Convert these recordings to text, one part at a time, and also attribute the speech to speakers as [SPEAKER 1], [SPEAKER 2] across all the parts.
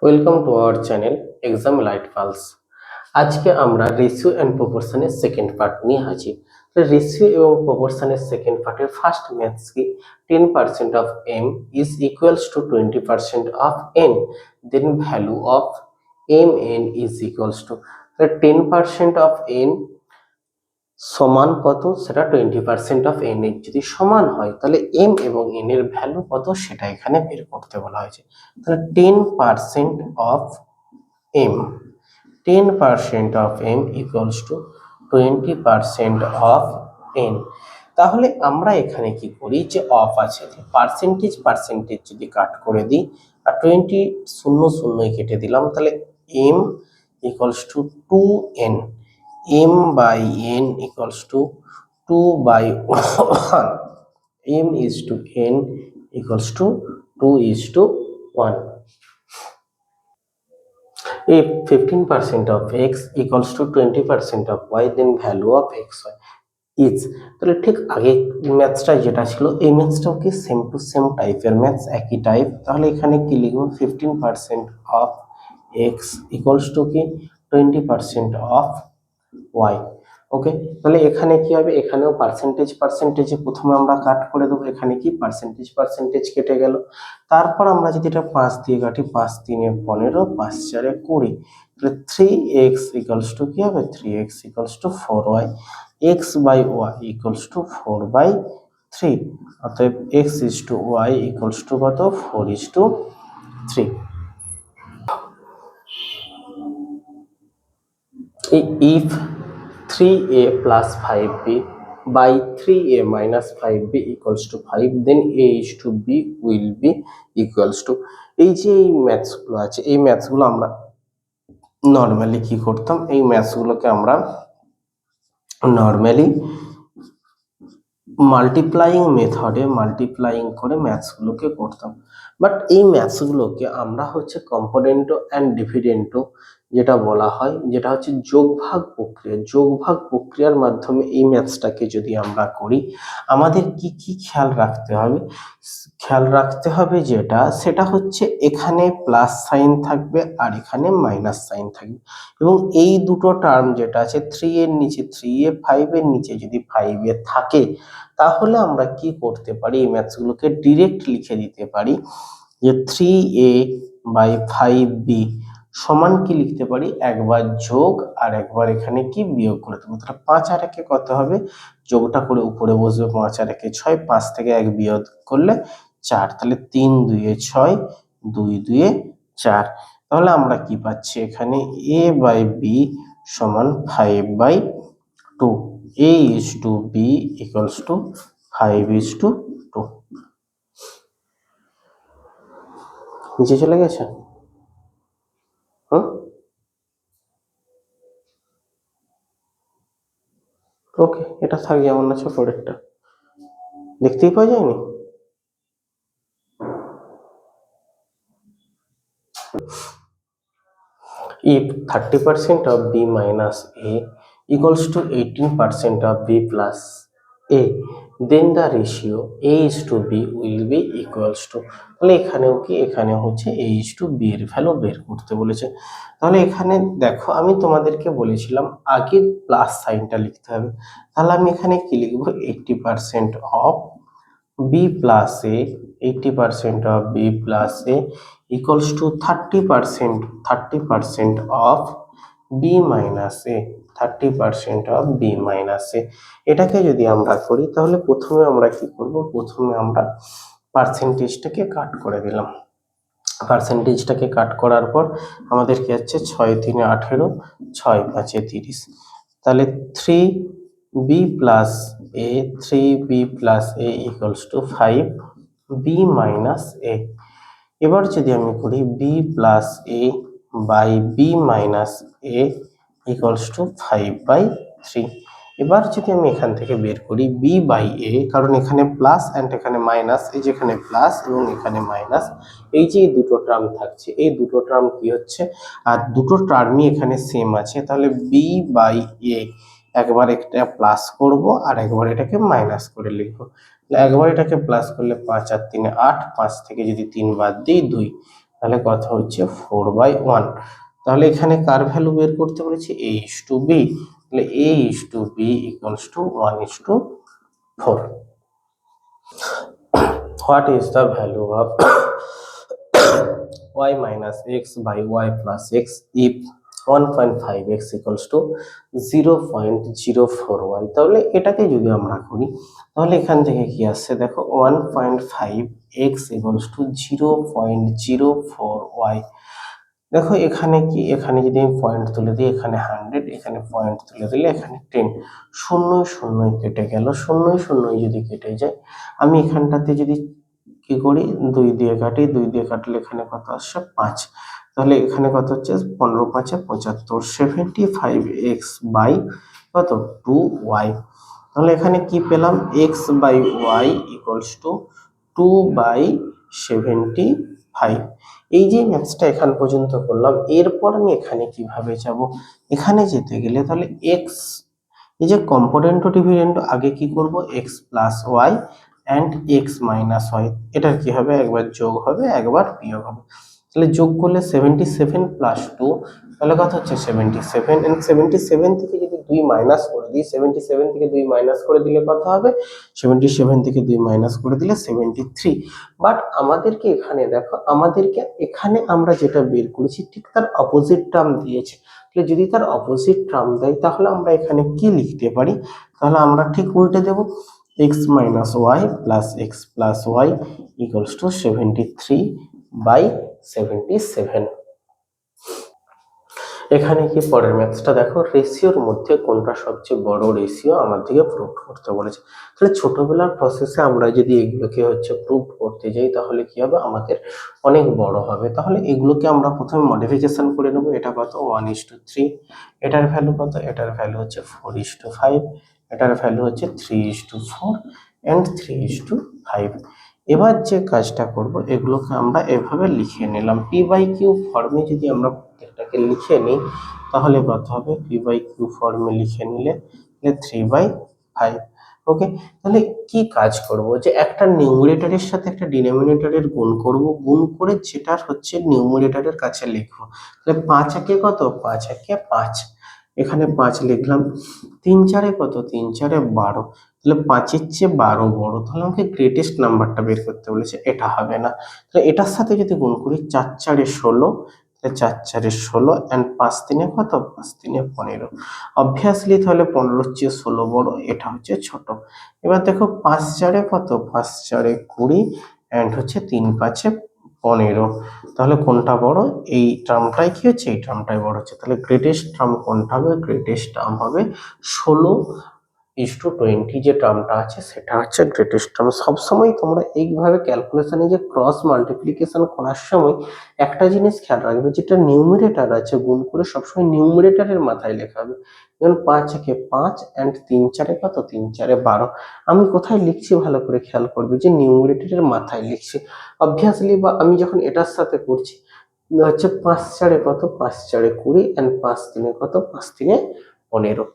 [SPEAKER 1] Welcome to our channel exam light pulse. আজকে আমরা ratio and প্রপোর্শনের second part নিয়ে হাজির। রেশিও এবং প্রপোর্শনের সেকেন্ড পার্টের ফার্স্ট ম্যাথস কি 10% of m is equals to 20% of n, then value of mn is equals to 10% of n সমান কত, সেটা 20% অফ n এর যদি সমান হয় তাহলে m এবং n এর ভ্যালু কত সেটা এখানে বের করতে বলা হয়েছে। তাহলে 10% of m 10% of m equals to 20% of n। তাহলে আমরা এখানে কি করি, যে অফ আছে পার্সেন্টেজ পার্সেন্টেজ যদি কাট করে দিই আর 20 শূন্য শূন্য কেটে দিলাম, তাহলে m equals to 2n, m by n equals to 2 by 1, m is to n equals to 2 is to 1. If 15% of x equals to 20% of y, then value of xy is, তাহলে ঠিক আগে ম্যাথসটা যেটা ছিল এই ম্যাথসটাও কি সেম টু সেম টাইপের maths, একই type. তাহলে এখানে কি লিখবো, 15% অফ এক্স ইকুয়ালস টু কি 20% অফ ওয়াই। ওকে, তাহলে এখানে কি হবে, এখানেও পার্সেন্টেজ পার্সেন্টেজে প্রথমে আমরা কাট করে দেবো, এখানে কি পার্সেন্টেজ পার্সেন্টেজ কেটে গেল। তারপর আমরা যদি এটা 5 দিয়ে কাটি, 5 3 15, 5 4 20, তাহলে 3x ইকুয়ালস টু কি হবে, 3x equals to 4y, x by y equals to 4 by 3, অতএব x is to y equals to কত, 4 is to 3। if 3a plus 5b by 3a minus 5b equals to 5, then a is to b will be equals to, এই যে এই ম্যাথসগুলো আছে এই ম্যাথসগুলো আমরা normally কি করতাম, এই ম্যাথসগুলোকে আমরা নর্মালি মাল্টিপ্লাইং মেথডে মাল্টিপ্লাইং করে ম্যাথসগুলোকে করতাম। বাট এই ম্যাথসগুলোকে আমরা হচ্ছে কম্পোনেন্টো অ্যান্ড ডিভিডেন্টো যেটা বলা হয়, যেটা হচ্ছে যোগভাগ প্রক্রিয়া, যোগভাগ প্রক্রিয়ার মাধ্যমে এই ম্যাথসটাকে যদি আমরা করি, আমাদের কি কি খেয়াল রাখতে হবে, সেটা হচ্ছে এখানে প্লাস সাইন থাকবে আর এখানে মাইনাস সাইন থাকবে, এবং এই দুটো টার্ম যেটা আছে 3 এর নিচে 3a, 5 এর নিচে যদি 5a থাকে, তাহলে আমরা কি করতে পারি, এই ম্যাথসগুলোকে ডিরেক্ট লিখে দিতে পারি যে 3a বাই 5b সমান কি লিখতে পারি, একবার যোগ আর একবার এখানে কি বিয়োগ করে দেবো। তাহলে 5 আর 1 কত হবে, যোগটা করে উপরে বসবে, 5 আর 1 6, 5 থেকে 1 বিয়োগ করলে 4, তাহলে 3 2 6, 2 2 4। তাহলে আমরা কি পাচ্ছি এখানে, a বাই b সমান 5 by 2, a is to b equals to 5 is to 2। নিচে চলে গেছে। ওকে, এটা থাক যেমন আছে, পরেরটা দেখতেই পাওয়া যায়নি। if 30% of b minus a equals to 18% of b plus a, then the ratio a is to b will be equals to, তাহলে এখানেও কি, এখানে হচ্ছে a is to b এর ভ্যালু বের করতে বলেছে। তাহলে এখানে দেখো আমি তোমাদেরকে বলেছিলাম আগে প্লাস সাইনটা লিখতে হবে, তাহলে আমি এখানে কি লিখবো, 80% of b plus a, 80% of b plus a equals to 30% of b minus a, 30% of b minus a। এটাকে যদি আমরা করি তাহলে প্রথমে আমরা কি করব, প্রথমে আমরা পার্সেন্টেজটাকে কাট করে দিলাম, পার্সেন্টেজটাকে কাট করার পর আমাদের কি আছে, 6 3 18, 6 5 30, তাহলে 3b plus a, 3b plus a equals to 5b minus a। এবার যদি আমি করি b plus a by b minus a equals to 5 by 3। এবার যদি আমি এখান থেকে বের করি b by a, কারণ এখানে প্লাস অ্যান্ড এখানে মাইনাস, এই যে এখানে প্লাস এবং এখানে মাইনাস, এই যে দুটো টার্ম থাকছে, এই দুটো টার্ম কি হচ্ছে, আর দুটো টার্মই এখানে সেম আছে, তাহলে b by a একবার একটা প্লাস করব আর একবার এটাকে মাইনাস করে লিখবো। একবার এটাকে প্লাস করলে 5 আর 3 8, 5 থেকে যদি 3 বাদ দিই 2, তাহলে কথা হচ্ছে 4/1। তাহলে এখানে কার ভ্যালু বের করতে বলেছি, a:b, তাহলে a:b = 1:4। What is the value of y minus x by y plus x if 1.5x = 0.04y? তাহলে এটাকে যদি আমরা করি তাহলে এখান থেকে কি আসছে দেখো, 1.5x = 0.04y। দেখো এখানে কি, এখানে যদি আমি পয়েন্ট তুলে দিই, এখানে 100, এখানে পয়েন্ট তুলে দিলে এখানে 10, শূন্য শূন্য কেটে গেল, শূন্য শূন্য যদি কেটে যায়, আমি এখানটাতে যদি কি করি, 2 দিয়ে কাটি, 2 দিয়ে কাটলে এখানে কত আসছে 5, তাহলে এখানে কত হচ্ছে 15 5 75, 75x বাই কত 2y। তাহলে এখানে কি পেলাম, x বাই y = 2/75। এই যে ম্যাথসটা এখান পর্যন্ত করলাম, এরপর আমি এখানে কিভাবে যাব, এখানে যেতে গেলে তাহলে x, এই যে কম্পোনেন্ট ও ডিভিডেন্ড, আগে কি করব, x plus Y and x minus Y, এটার কি হবে, একবার যোগ হবে একবার বিয়োগ হবে। তাহলে যোগ করলে 77 প্লাস 2, তাহলে কত হচ্ছে 77, এন্ড 77 থেকে যদি 2 মাইনাস করে দিই, 77 থেকে 2 মাইনাস করে দিলে কত হবে, 77 থেকে 2 মাইনাস করে দিলে 73। বাট আমাদেরকে এখানে দেখো, আমাদেরকে এখানে আমরা যেটা বের করেছি ঠিক তার অপোজিট টার্ম দিয়েছে। তাহলে যদি তার অপোজিট টার্ম দেয় তাহলে আমরা এখানে কি লিখতে পারি, তাহলে আমরা ঠিক উল্টে দেব, x minus y plus x plus y = 73/77। এখানে কি পরের ম্যাথসটা দেখো, রেশিওর মধ্যে কোনটা সবচেয়ে বড় রেশিও আমার দিকে প্রুভ করতে বলেছে। তাহলে ছোটবেলার প্রসেসে আমরা যদি এগুলোকে প্রুভ করতে যাই তাহলে কি হবে, আমাদের অনেক বড় হবে। তাহলে এগুলোকে আমরা প্রথমে মডিফিকেশন করে নেব। এটা কত 1:3, এটার ভ্যালু কত, এটার ভ্যালু হচ্ছে 4:5, এটার ভ্যালু হচ্ছে 3:4 and 3:5। এবার যে কাজটা করব, এগুলোকে আমরা এভাবে লিখে নিলাম, p/q ফর্মে যদি আমরা প্রত্যেকটাকে লিখে নিই তাহলে কত হবে, p/q ফর্মে লিখে নিলে 3/5। ওকে, তাহলে কি কাজ করব, যে একটা নিউমারেটরের সাথে একটা ডিনোমিনেটরের গুণ করব, গুণ করে যেটার হচ্ছে নিউমারেটরের কাছে লিখবো। তাহলে 5 একে কত, 5 একে 5, এখানে 5 লিখলাম, 3 4 কত, 3 4 12, তাহলে 5-এর চেয়ে 12 বড়, তাহলে আমাকে গ্রেটেস্ট নাম্বারটা বের করতে বলেছে, এটা হবে না। তাহলে এটার সাথে যদি গুণ করি, 4 4 16, তাহলে 4 4 16 এন্ড 5 3 কত, 5 3 15, অবভিয়াসলি তাহলে 15-এর চেয়ে 16 বড়, এটা হচ্ছে ছোট। এবার দেখো 5 4 কত, 5 4 20 এন্ড হচ্ছে 3 5 15, তাহলে কোনটা বড়, এই টার্মটাই কি হচ্ছে, এই টার্মটাই বড় হচ্ছে। তাহলে গ্রেটেস্ট টার্ম কোনটা হবে, গ্রেটেস্ট টার্ম হবে 16:20, যে টার্মটা আছে সেটা হচ্ছে গ্রেটেস্ট টার্ম। সবসময় তোমরা এইভাবে ক্যালকুলেশনে যে ক্রস মাল্টিপ্লিকেশন করার সময় একটা জিনিস খেয়াল রাখবে, যেটা নিউমারেটর আছে গুণ করে সবসময় নিউমারেটরের মাথায় লেখা হবে। যেমন 5 একে 5 এন্ড 3 4 কত, 3 4 12, আমি কোথায় লিখছি ভালো করে খেয়াল করবে, যে নিউমারেটরের মাথায় লিখছি অবভিয়াসলি। বা আমি যখন এটার সাথে করছি হচ্ছে 5 4 কত, 5 4 20 এন্ড 5 3 কত, 5 3 15।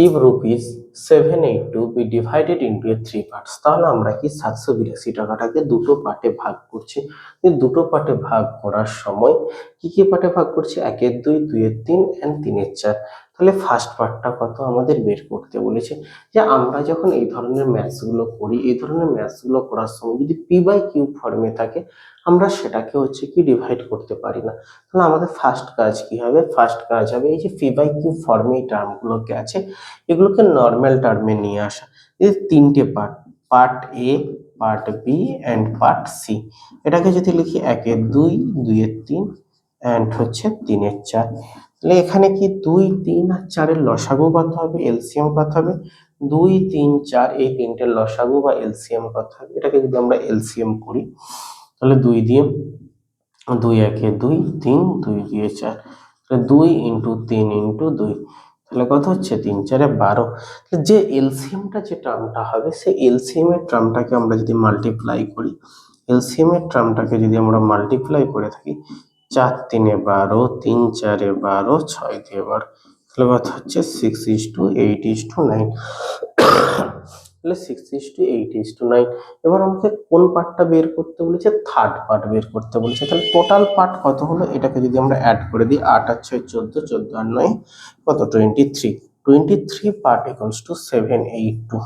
[SPEAKER 1] if rupees 782 be divided into a 3 parts, তাহলে আমরা কি 782 টাকাটাকে দুটো পার্টে ভাগ করছি। এই দুটো পার্টে ভাগ করার সময় কি কি পার্টে ভাগ করছি, 1-এর 2, 2-এর 3 এন্ড 3-এর 4। তাহলে ফার্স্ট পার্টটা কত আমাদের বের করতে বলেছে, যে আমরা যখন এই ধরনের ম্যাথস গুলো করি, এই ধরনের ম্যাথস গুলো করার সময় যদি p/q ফর্মে থাকে আমরা সেটাকে কি ডিভাইড করতে পারি না। তাহলে আমাদের ফার্স্ট কাজ কি হবে, ফার্স্ট কাজ হবে এই যে p/q ফর্মে এই টার্মগুলোকে আছে এগুলোকে নর্মাল টার্মে নিয়ে আসা। এই তিনটে part, part A, part B and part C, এটাকে যদি লিখি 1-এর 2, 2-এর 3 এন্ড হচ্ছে 3-এর 4। তাহলে এখানে কি 2 3 আর 4 এর লসাগু কত হবে, এলসিএম কত হবে, 2 3 4 এই তিনটের লসাগু বা এলসিএম কত হবে, এটাকে যদি আমরা এলসিএম করি তাহলে 2 দিয়ে 2 1-এ 2, 3 2 দিয়ে 4, তাহলে 2 ইন্টু 3 ইন্টু 2, তাহলে কত হচ্ছে 3 4 12। যে এলসিএমটা যে টার্মটা হবে সেই এলসিএম এর টার্মটাকে আমরা যদি মাল্টিপ্লাই করি, এলসিএম এর টার্মটাকে যদি আমরা মাল্টিপ্লাই করে থাকি, 4 3 12, 3 4 12, 6 দিয়ে 12, তাহলে কত হচ্ছে 6:8:9। তাহলে 6:8:9। এবার আমাকে কোন পার্টটা বের করতে বলেছে? থার্ড পার্ট বের করতে বলেছে। তাহলে টোটাল পার্ট কত হলো? এটাকে যদি আমরা অ্যাড করে দিই, 8 আর 6 14, 14 আর 9 কত? 23। 23 পার্ট ইকুয়ালস টু 782।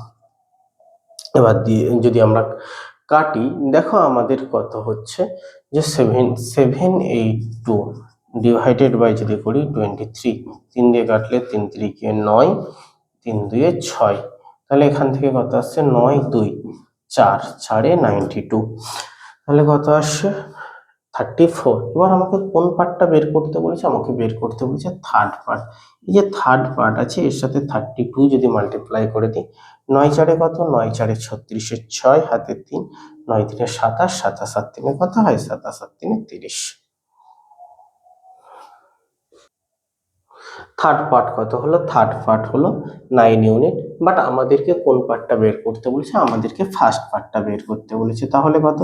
[SPEAKER 1] এবার দিয়ে যদি আমরা কাটি, দেখো আমাদের কত হচ্ছে যে 782 ডিভাইডেড বাই যদি করি 23, 3 দিয়ে কাটলে 3 3 9, 3 2 6, তাহলে এখান থেকে কত আসছে? 9 2 4 4 92, তাহলে কত আসছে? 34। এবার আমাকে কোন পার্টটা বের করতে বলেছে? আমাকে বের করতে বলেছে থার্ড পার্ট। এই যে থার্ড পার্ট আছে এর সাথে 32 যদি মাল্টিপ্লাই করে দিই, 9 4 কত? 9 4 36, 6 হাতে 3, 9 3 27, 27 আর 3 কত হয়? 27 আর 3 30। থার্ড পার্ট কত হলো? থার্ড পার্ট হলো 9 ইউনিট। বাট আমাদেরকে কোন পার্টটা বের করতে বলেছে? আমাদেরকে ফার্স্ট পার্টটা বের করতে বলেছে। তাহলে কত?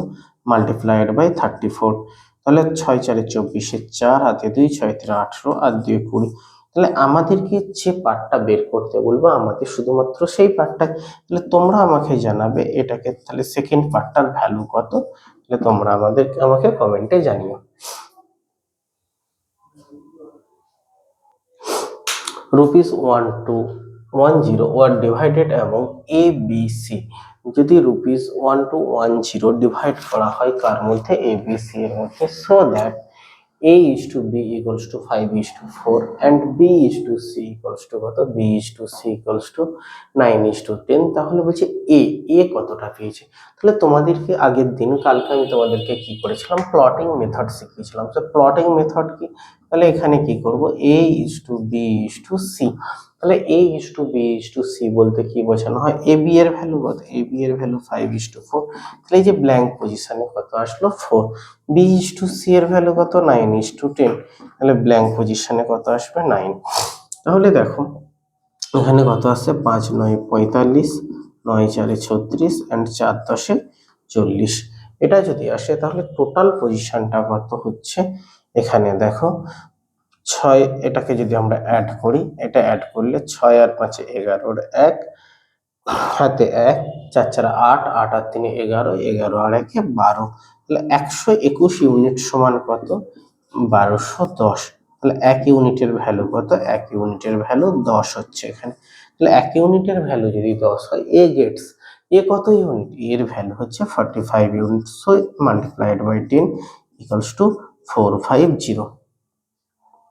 [SPEAKER 1] Multiplied by 34। তাহলে 6 4 24, 4 হাতে 2, 6 3 18 আর 2 20। তাহলে আমাদেরকে যে পার্টটা বের করতে বলবো আমাদের শুধুমাত্র সেই পার্টটা। তাহলে তোমরা আমাকে জানাবে এটাকে তাহলে সেকেন্ড পার্টটার ভ্যালু কত? তাহলে তোমরা আমাকে কমেন্টে জানিও। ₹1210 were divided among A, B, C। যদি ₹1210 ডিভাইড করা হয় কার মধ্যে? A, B, C এর মধ্যে, so that A is to B equals to 5:4 and B is to C equals to কত? B is to C equals to 9:10। তাহলে বলছে A কতটা পেয়েছে? তাহলে তোমাদেরকে আগের দিন কালকে আমি তোমাদেরকে কি করেছিলাম? প্লটিং মেথড শিখিয়েছিলাম। তো প্লটিং মেথড কি? তাহলে এখানে কি করব? A is to B is to C। তাহলে A is to B is to C বলতে কি বোঝানো হয়? AB এর ভ্যালু কত? AB এর ভ্যালু 5:4। তাহলে এই যে ব্ল্যাঙ্ক পজিশনে কত আসলো? 4। B is to C এর ভ্যালু কত? 9:10। তাহলে ব্ল্যাঙ্ক পজিশনে কত আসবে? 9। তাহলে দেখো এখানে কত আসছে? 5 9 45, 9 4 36 and 4 10 40। এটা যদি আসে তাহলে টোটাল পজিশনটা কত হচ্ছে? এখানে দেখো 6, এটাকে যদি আমরা অ্যাড করি, এটা অ্যাড করলে 6 আর 5 11 1 হাতে 1, 4 4 8, 8 আর 3 11, 11 আর 1 12। তাহলে 121 ইউনিট সমান কত? 1210। তাহলে 1 ইউনিটের ভ্যালু কত? 1 ইউনিটের ভ্যালু 10 হচ্ছে এখানে। তাহলে 1 ইউনিটের ভ্যালু যদি 10 হয়, এ কত ইউনিট? এর ভ্যালু হচ্ছে 45 unit. So multiplied by 10 equals to 450।